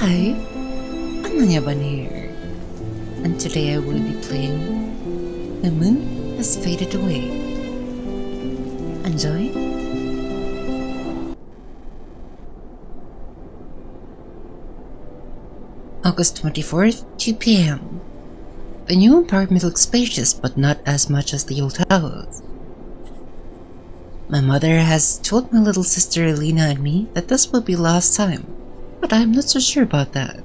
Hi, Bunanja here, and today I will be playing The Moon Has Faded Away. Enjoy! August 24th, 2 p.m. The new apartment looks spacious, but not as much as the old house. My mother has told my little sister Elena and me that this will be last time, but I'm not so sure about that.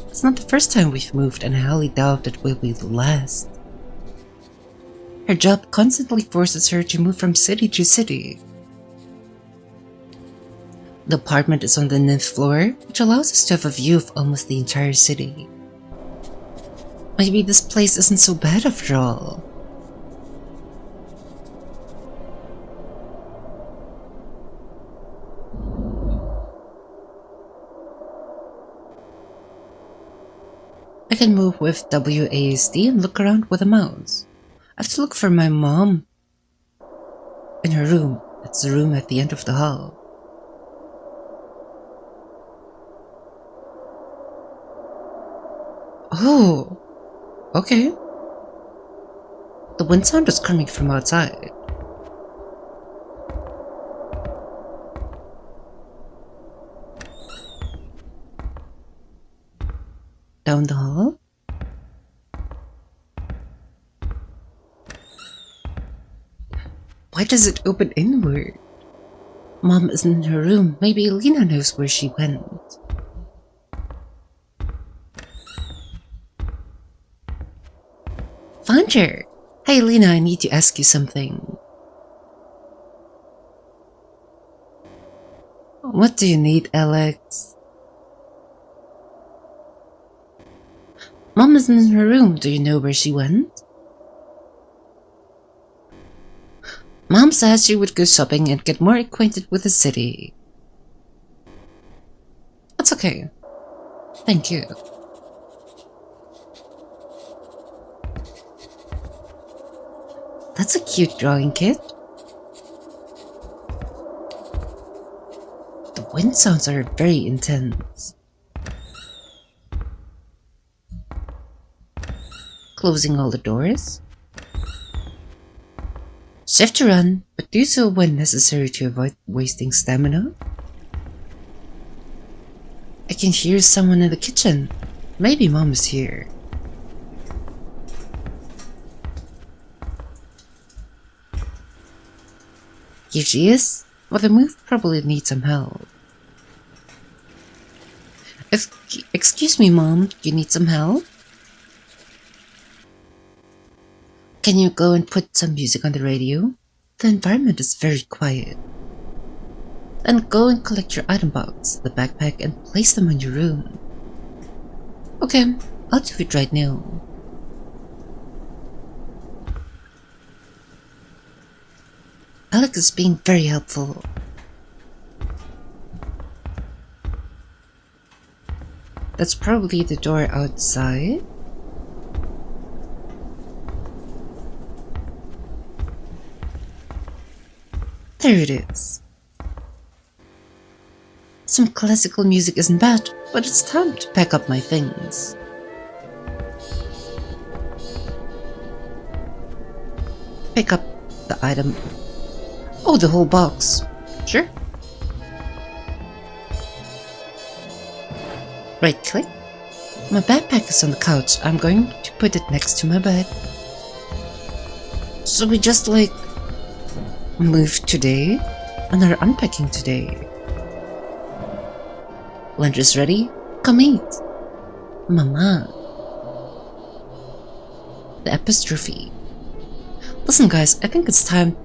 It's not the first time we've moved, and I highly doubt it will be the last. Her job constantly forces her to move from city to city. The apartment is on the 9th floor, which allows us to have a view of almost the entire city. Maybe this place isn't so bad after all. I can move with WASD and look around with a mouse. I have to look for my mom in her room. It's the room at the end of the hall. Oh, okay. The wind sound is coming from outside. Down the hall? Why does it open inward? Mom isn't in her room. Maybe Elena knows where she went. Found her! Hey Elena, I need to ask you something. What do you need, Alex? Mom isn't in her room. Do you know where she went? Mom says she would go shopping and get more acquainted with the city. That's okay. Thank you. That's a cute drawing kit. The wind sounds are very intense. Closing all the doors. Shift to run, but do so when necessary to avoid wasting stamina. I can hear someone in the kitchen. Maybe Mom is here. Here she is. Well, the move probably needs some help. Excuse me, Mom. You need some help? Can you go and put some music on the radio? The environment is very quiet. Then go and collect your item box, the backpack, and place them in your room. Okay, I'll do it right now. Alex is being very helpful. That's probably the door outside. There it is. Some classical music isn't bad, but it's time to pack up my things. Pick up the item. Oh, the whole box. Sure. Right click. My backpack is on the couch. I'm going to put it next to my bed. So we just moved today and are unpacking today. Lunch is ready. Come eat. Mama. The apostrophe. Listen guys, I think it's time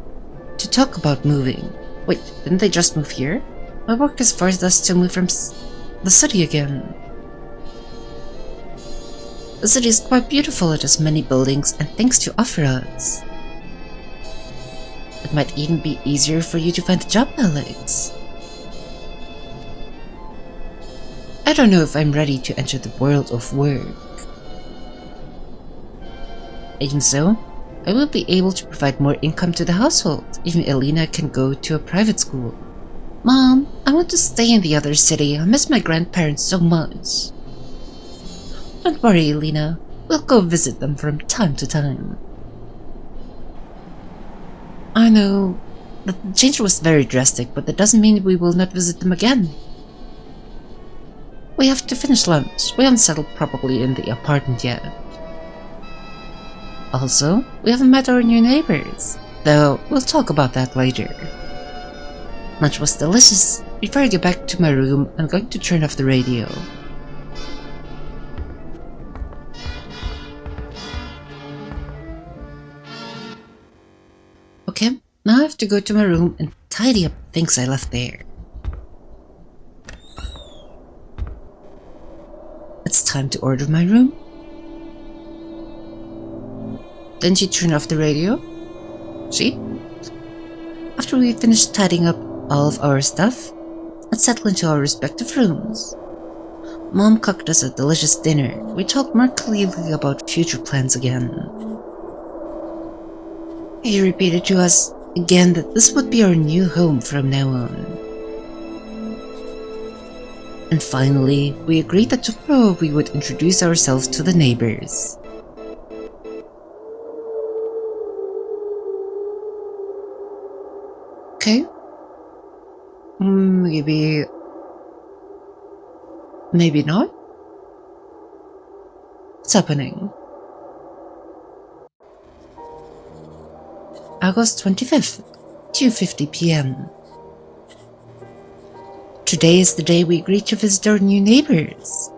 to talk about moving. Wait, didn't they just move here? My work has forced us to move from the city again. The city is quite beautiful. It has many buildings and things to offer us. It might even be easier for you to find a job, Alex. I don't know if I'm ready to enter the world of work. Even so, I will be able to provide more income to the household. Even Elena can go to a private school. Mom, I want to stay in the other city. I miss my grandparents so much. Don't worry, Elena. We'll go visit them from time to time. I know the change was very drastic, but that doesn't mean we will not visit them again. We have to finish lunch. We haven't settled properly in the apartment yet. Also, we haven't met our new neighbors, though we'll talk about that later. Lunch was delicious. Before I get back to my room, I'm going to turn off the radio. Okay, now I have to go to my room and tidy up things I left there. It's time to order my room. Then she turned off the radio. See? After we finished tidying up all of our stuff, let's settle into our respective rooms. Mom cooked us a delicious dinner. We talked more clearly about future plans again. He repeated to us again that this would be our new home from now on. And finally, we agreed that tomorrow we would introduce ourselves to the neighbors. Okay. Maybe not? What's happening? August 25th, 2:50 p.m. Today is the day we agreed to visit our new neighbors.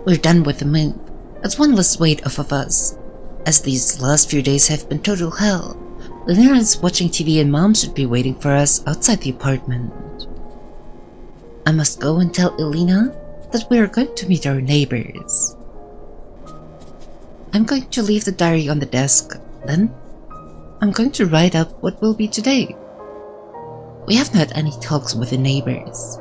We're done with the move. That's one less weight off of us, as these last few days have been total hell. Lena is watching TV and Mom should be waiting for us outside the apartment. I must go and tell Elena that we are going to meet our neighbors. I'm going to leave the diary on the desk, then I'm going to write up what will be today. We haven't had any talks with the neighbors.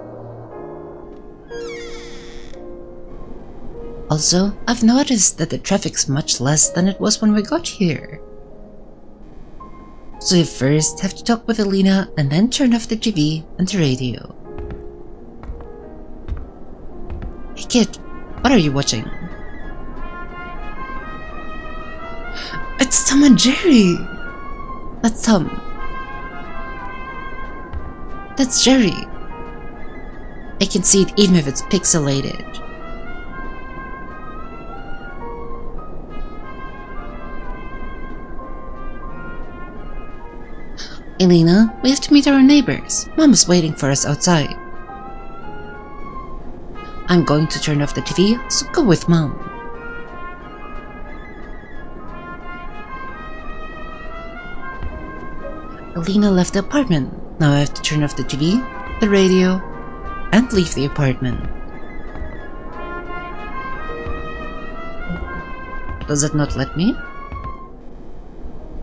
Also, I've noticed that the traffic's much less than it was when we got here. So you first have to talk with Elena and then turn off the TV and the radio. Hey kid, what are you watching? It's Tom and Jerry! That's Tom. That's Jerry. I can see it even if it's pixelated. Elena, we have to meet our neighbors. Mom is waiting for us outside. I'm going to turn off the TV, so go with Mom. Elena left the apartment. Now I have to turn off the TV, the radio, and leave the apartment. Does it not let me?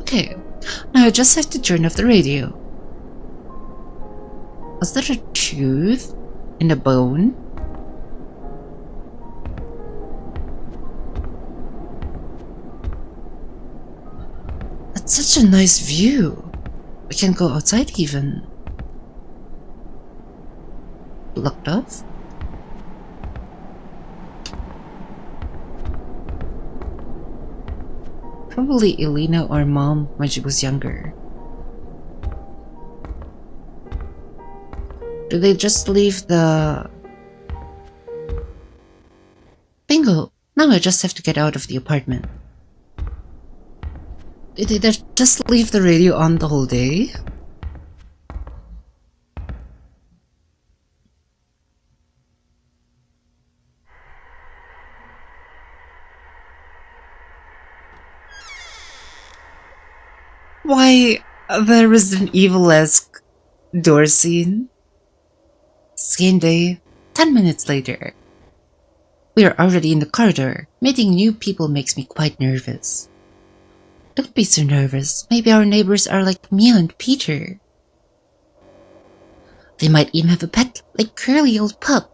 Okay, now I just have to turn off the radio. Was there a tooth in a bone? That's such a nice view. We can go outside even. Locked off? Probably Elena or Mom when she was younger. Do they just leave the... Bingo! Now I just have to get out of the apartment. Did they just leave the radio on the whole day? Why, the Resident Evil-esque door scene? Same day, 10 minutes later. We are already in the corridor. Meeting new people makes me quite nervous. Don't be so nervous. Maybe our neighbors are like Mia and Peter. They might even have a pet, like curly old pup.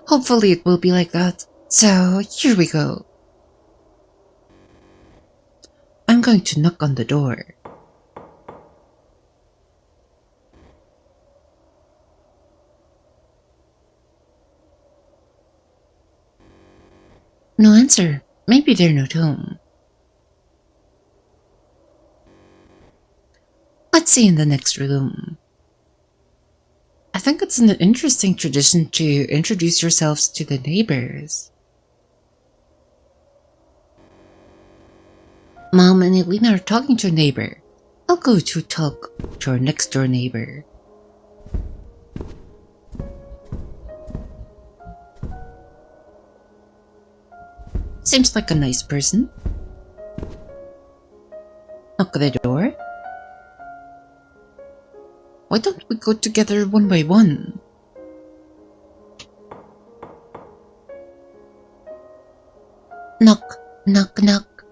Hopefully it will be like that. So, here we go. I'm going to knock on the door. No answer. Maybe they're not home. Let's see in the next room. I think it's an interesting tradition to introduce yourselves to the neighbors. Mom and Elena are talking to a neighbor. I'll go to talk to our next door neighbor. Seems like a nice person. Knock on the door. Why don't we go together one by one? Knock, knock, knock.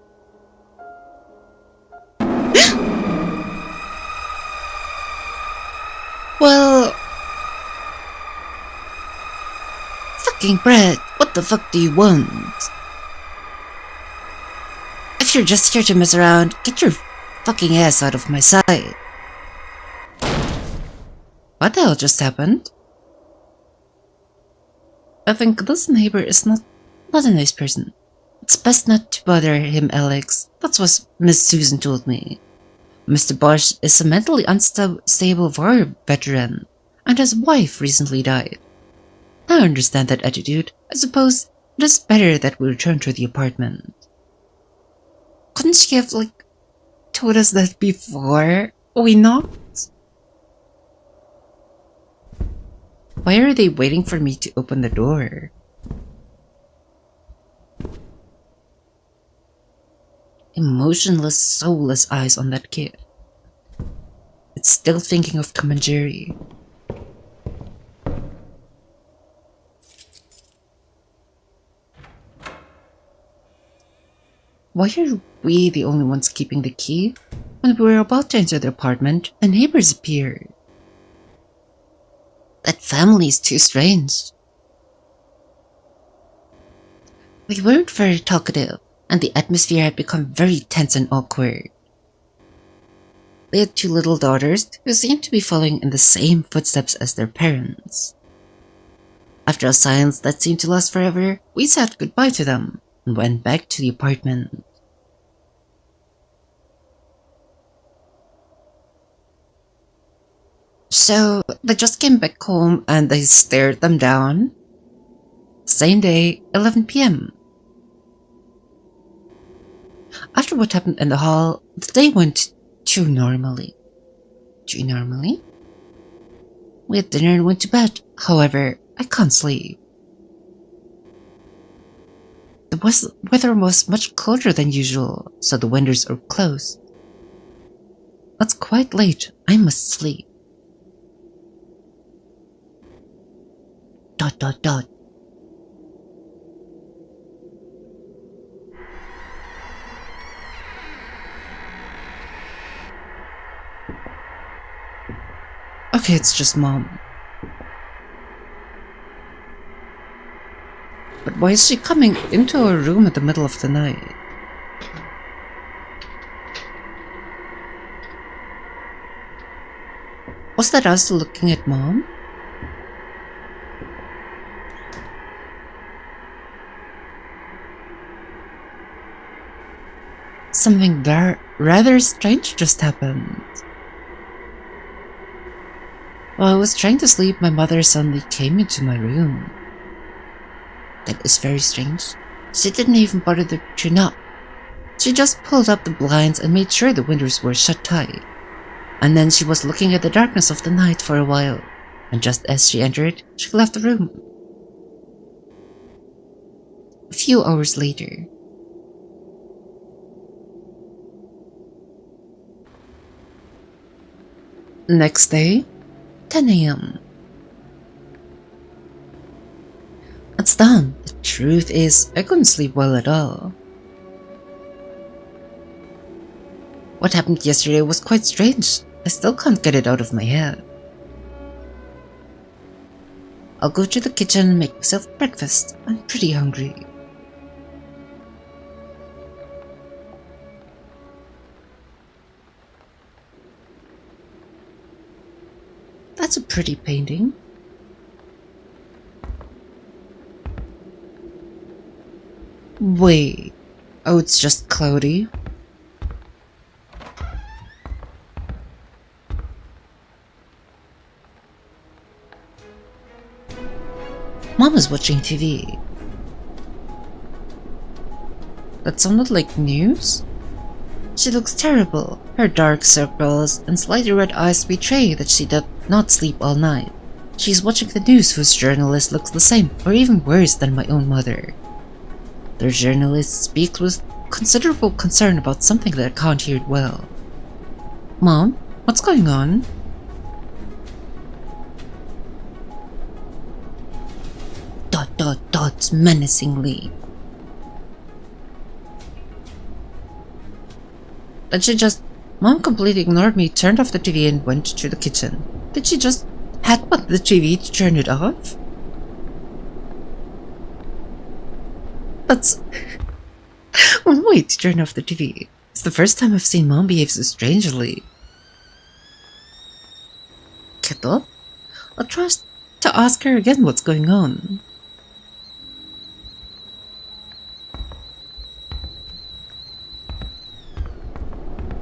Well... Fucking Brett, what the fuck do you want? If you're just here to mess around, get your fucking ass out of my sight. What the hell just happened? I think this neighbor is not a nice person. It's best not to bother him, Alex. That's what Miss Susan told me. Mr. Bosch is a mentally unstable war veteran, and his wife recently died. I understand that attitude. I suppose it is better that we return to the apartment. Couldn't she have, told us that before we knocked? Why are they waiting for me to open the door? Emotionless, soulless eyes on that kid. It's still thinking of Tom and Jerry. Why are we the only ones keeping the key? When we were about to enter the apartment, the neighbors appeared. That family is too strange. We weren't very talkative, and the atmosphere had become very tense and awkward. They had 2 little daughters who seemed to be following in the same footsteps as their parents. After a silence that seemed to last forever, we said goodbye to them and went back to the apartment. So, they just came back home and I stared them down. Same day, 11 p.m. After what happened in the hall, the day went too normally. Too normally? We had dinner and went to bed. However, I can't sleep. The weather was much colder than usual, so the windows are closed. It's quite late. I must sleep. ... Okay, it's just Mom. But why is she coming into our room at the middle of the night? Was that us looking at Mom? Something rather strange just happened. While I was trying to sleep, my mother suddenly came into my room. That is very strange. She didn't even bother to knock. She just pulled up the blinds and made sure the windows were shut tight. And then she was looking at the darkness of the night for a while, and just as she entered, she left the room. A few hours later. Next day, 10 a.m. It's done. The truth is, I couldn't sleep well at all. What happened yesterday was quite strange. I still can't get it out of my head. I'll go to the kitchen and make myself breakfast. I'm pretty hungry. That's a pretty painting. Wait. Oh, it's just cloudy? Mom is watching TV. That sounded like news? She looks terrible. Her dark circles and slightly red eyes betray that she did not sleep all night. She's watching the news whose journalist looks the same or even worse than my own mother. Their journalist speaks with considerable concern about something that I can't hear well. Mom, what's going on? Dot menacingly. Did she just... Mom completely ignored me, turned off the TV and went to the kitchen. Did she just headbutt the TV to turn it off? That's one way to turn off the TV. It's the first time I've seen Mom behave so strangely. Get up? I'll try to ask her again what's going on.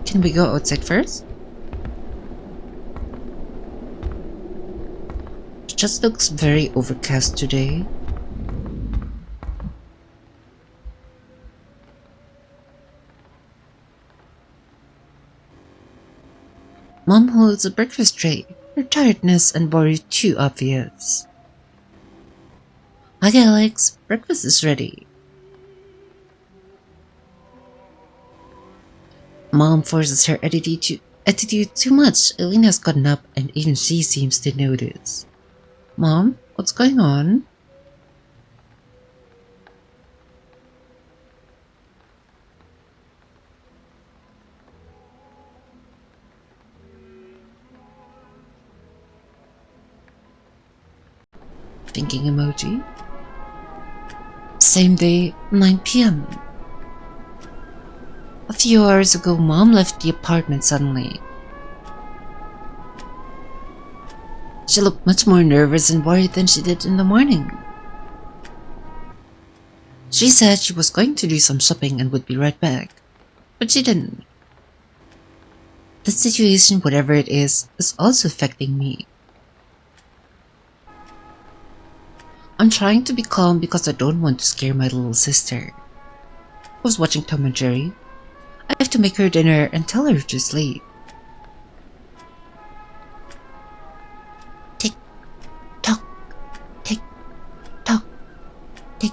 Can we go outside first? It just looks very overcast today. Mom holds a breakfast tray. Her tiredness and worry too obvious. Hi Alex, breakfast is ready. Mom forces her attitude too much. Elena's gotten up and even she seems to notice. Mom, what's going on? Thinking emoji. Same day, 9 p.m. A few hours ago, Mom left the apartment suddenly. She looked much more nervous and worried than she did in the morning. She said she was going to do some shopping and would be right back, but she didn't. The situation, whatever it is also affecting me. I'm trying to be calm because I don't want to scare my little sister. I was watching Tom and Jerry. I have to make her dinner and tell her to sleep. Tick, tock, tick, tock, tick,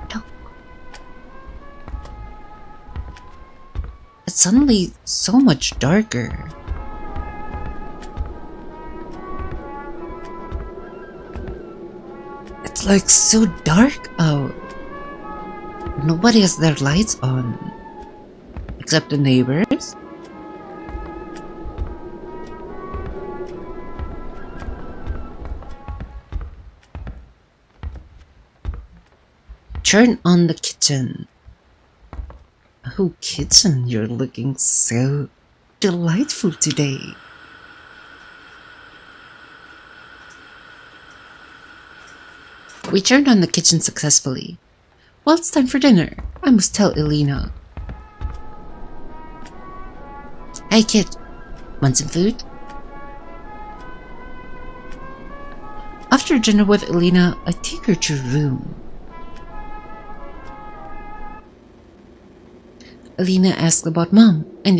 tock. It's suddenly so much darker. It's like so dark out. Nobody has their lights on. Except the neighbors? Turn on the kitchen. Oh, kitchen, you're looking so delightful today. We turned on the kitchen successfully. Well, it's time for dinner. I must tell Elena. Hey kid, want some food? After dinner with Elena, I take her to her room. Elena asked about Mom, and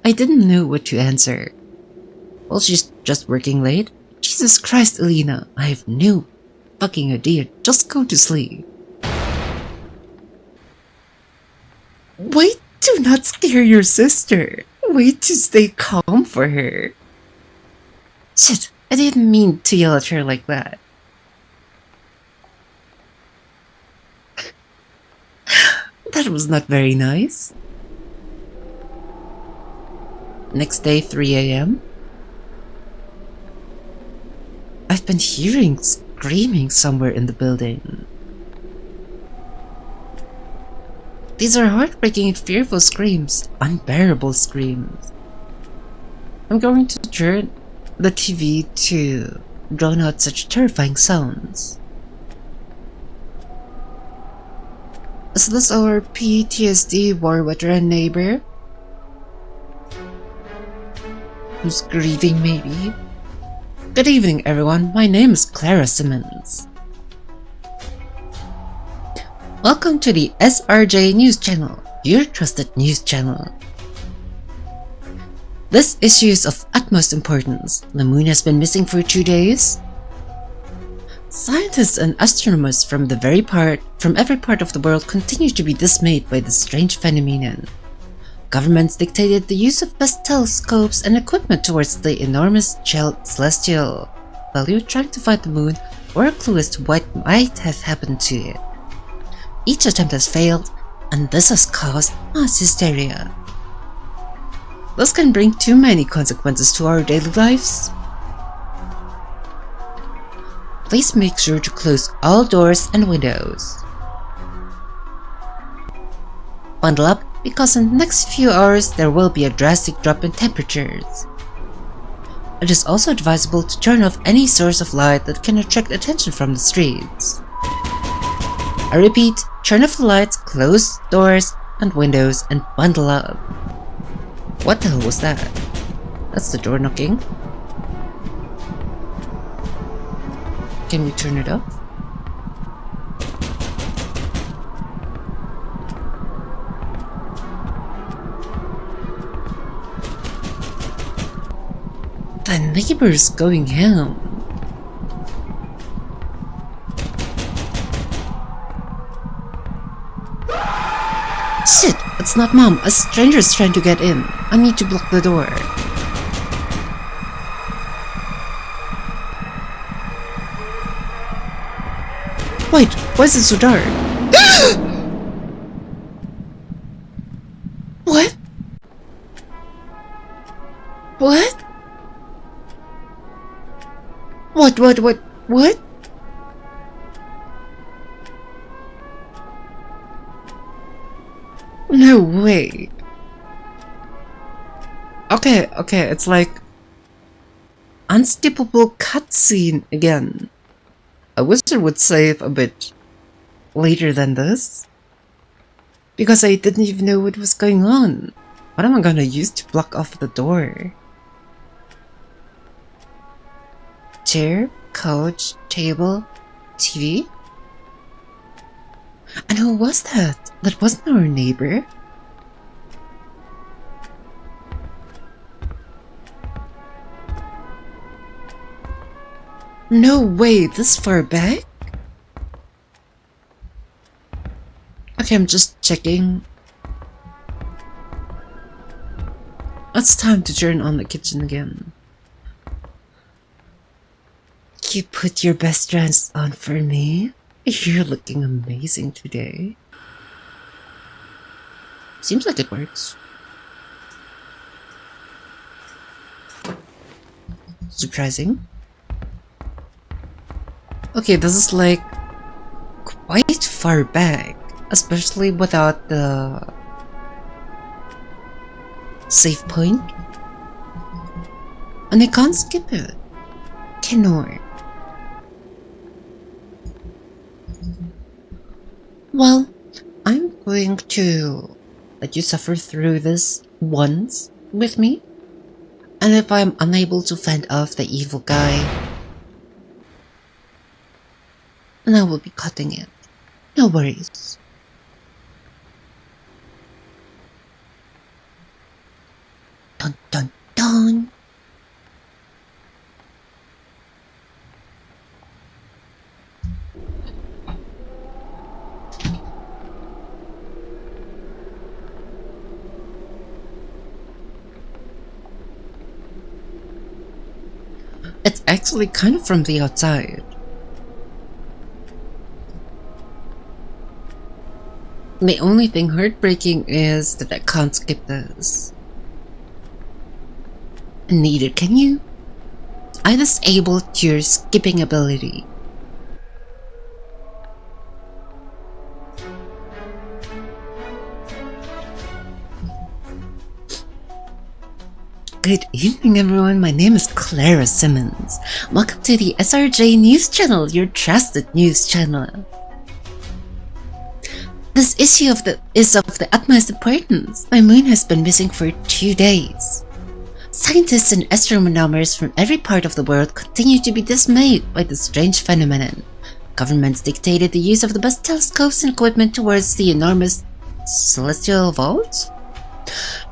I didn't know what to answer. Well, she's just working late. Jesus Christ, Elena, I have no fucking idea. Just go to sleep. Wait, do not scare your sister. Wait to stay calm for her. Shit, I didn't mean to yell at her like that. That was not very nice. Next day, 3 a.m. I've been hearing screaming somewhere in the building. These are heartbreaking and fearful screams, unbearable screams. I'm going to turn the TV to drown out such terrifying sounds. Is this our PTSD war veteran neighbor? Who's grieving, maybe? Good evening, everyone. My name is Clara Simmons. Welcome to the SRJ News Channel, your trusted news channel. This issue is of utmost importance. The moon has been missing for 2 days. Scientists and astronomers from every part of the world continue to be dismayed by this strange phenomenon. Governments dictated the use of best telescopes and equipment towards the enormous celestial value, trying to find the moon or a clue as to what might have happened to it. Each attempt has failed, and this has caused mass hysteria. This can bring too many consequences to our daily lives. Please make sure to close all doors and windows. Bundle up, because in the next few hours there will be a drastic drop in temperatures. It is also advisable to turn off any source of light that can attract attention from the streets. I repeat, turn off the lights, close doors and windows, and bundle up. What the hell was that? That's the door knocking. Can we turn it off? The neighbor's going ham. Shit, it's not Mom. A stranger's trying to get in. I need to block the door. Wait, why is it so dark? What? What? What? No way. Okay, it's like unskippable cutscene again. I wish it would save a bit later than this, because I didn't even know what was going on. What am I gonna use to block off the door? Chair, couch, table, TV? And who was that? That wasn't our neighbor. No way, this far back? Okay, I'm just checking. It's time to turn on the kitchen again. You put your best dress on for me? You're looking amazing today. Seems like it works. Surprising. Okay, this is like quite far back, especially without the save point. And I can't skip it. Cannot. Well, I'm going to let you suffer through this once with me. And if I'm unable to fend off the evil guy, then I will be cutting it. No worries. Dun dun dun. It's actually kind of from the outside. The only thing heartbreaking is that I can't skip this. Neither can you. I disabled your skipping ability. Good evening, everyone. My name is Clara Simmons. Welcome to the SRJ News Channel, your trusted news channel. This issue is of the utmost importance. My moon has been missing for 2 days. Scientists and astronomers from every part of the world continue to be dismayed by this strange phenomenon. Governments dictated the use of the best telescopes and equipment towards the enormous celestial vault,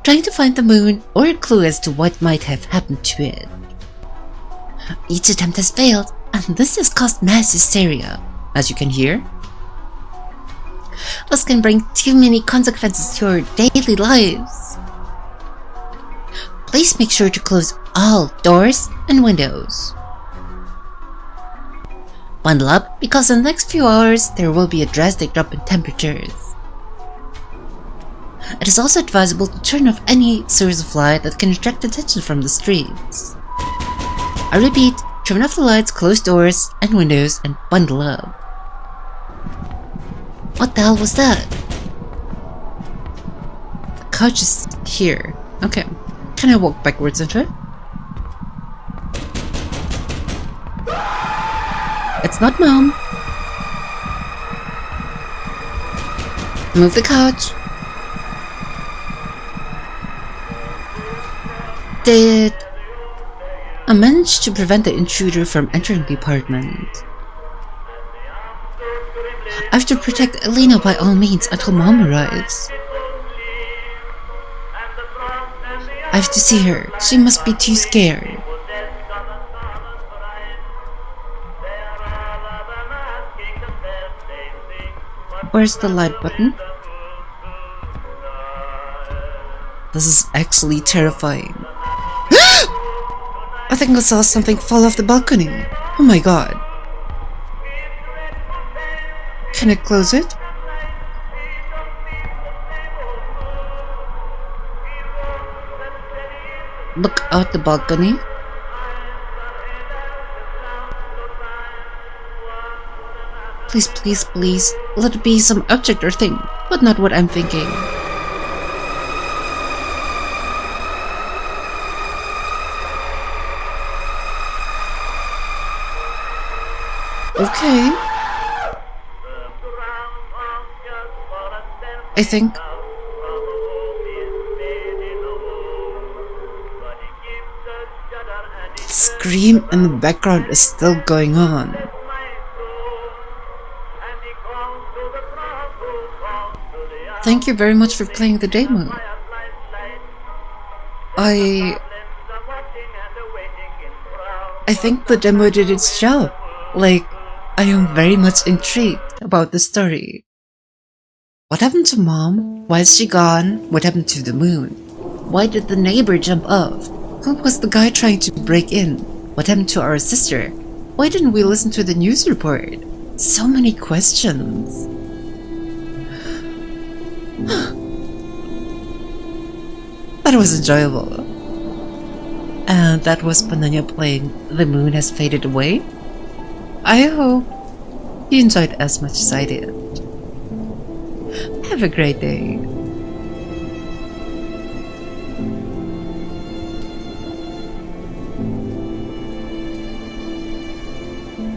trying to find the moon or a clue as to what might have happened to it. Each attempt has failed, and this has caused mass hysteria, as you can hear. This can bring too many consequences to our daily lives. Please make sure to close all doors and windows. Bundle up, because in the next few hours there will be a drastic drop in temperatures. It is also advisable to turn off any source of light that can attract attention from the streets. I repeat, turn off the lights, close doors and windows, and bundle up. What the hell was that? The couch is here. Okay. Can I walk backwards into it? It's not Mom. Move the couch. I managed to prevent the intruder from entering the apartment. I have to protect Elena by all means until Mom arrives. I have to see her. She must be too scared. Where's the light button? This is actually terrifying. I think I saw something fall off the balcony. Oh my god. Can I close it? Look out the balcony. Please, please, please, let it be some object or thing, but not what I'm thinking. Okay. I think the scream in the background is still going on. Thank you very much for playing the demo. I think the demo did its job. Like, I am very much intrigued about the story. What happened to Mom? Why is she gone? What happened to the moon? Why did the neighbor jump off? Who was the guy trying to break in? What happened to our sister? Why didn't we listen to the news report? So many questions. That was enjoyable. And that was Bunanja playing The Moon Has Faded Away. I hope you enjoyed as much as I did. Have a great day.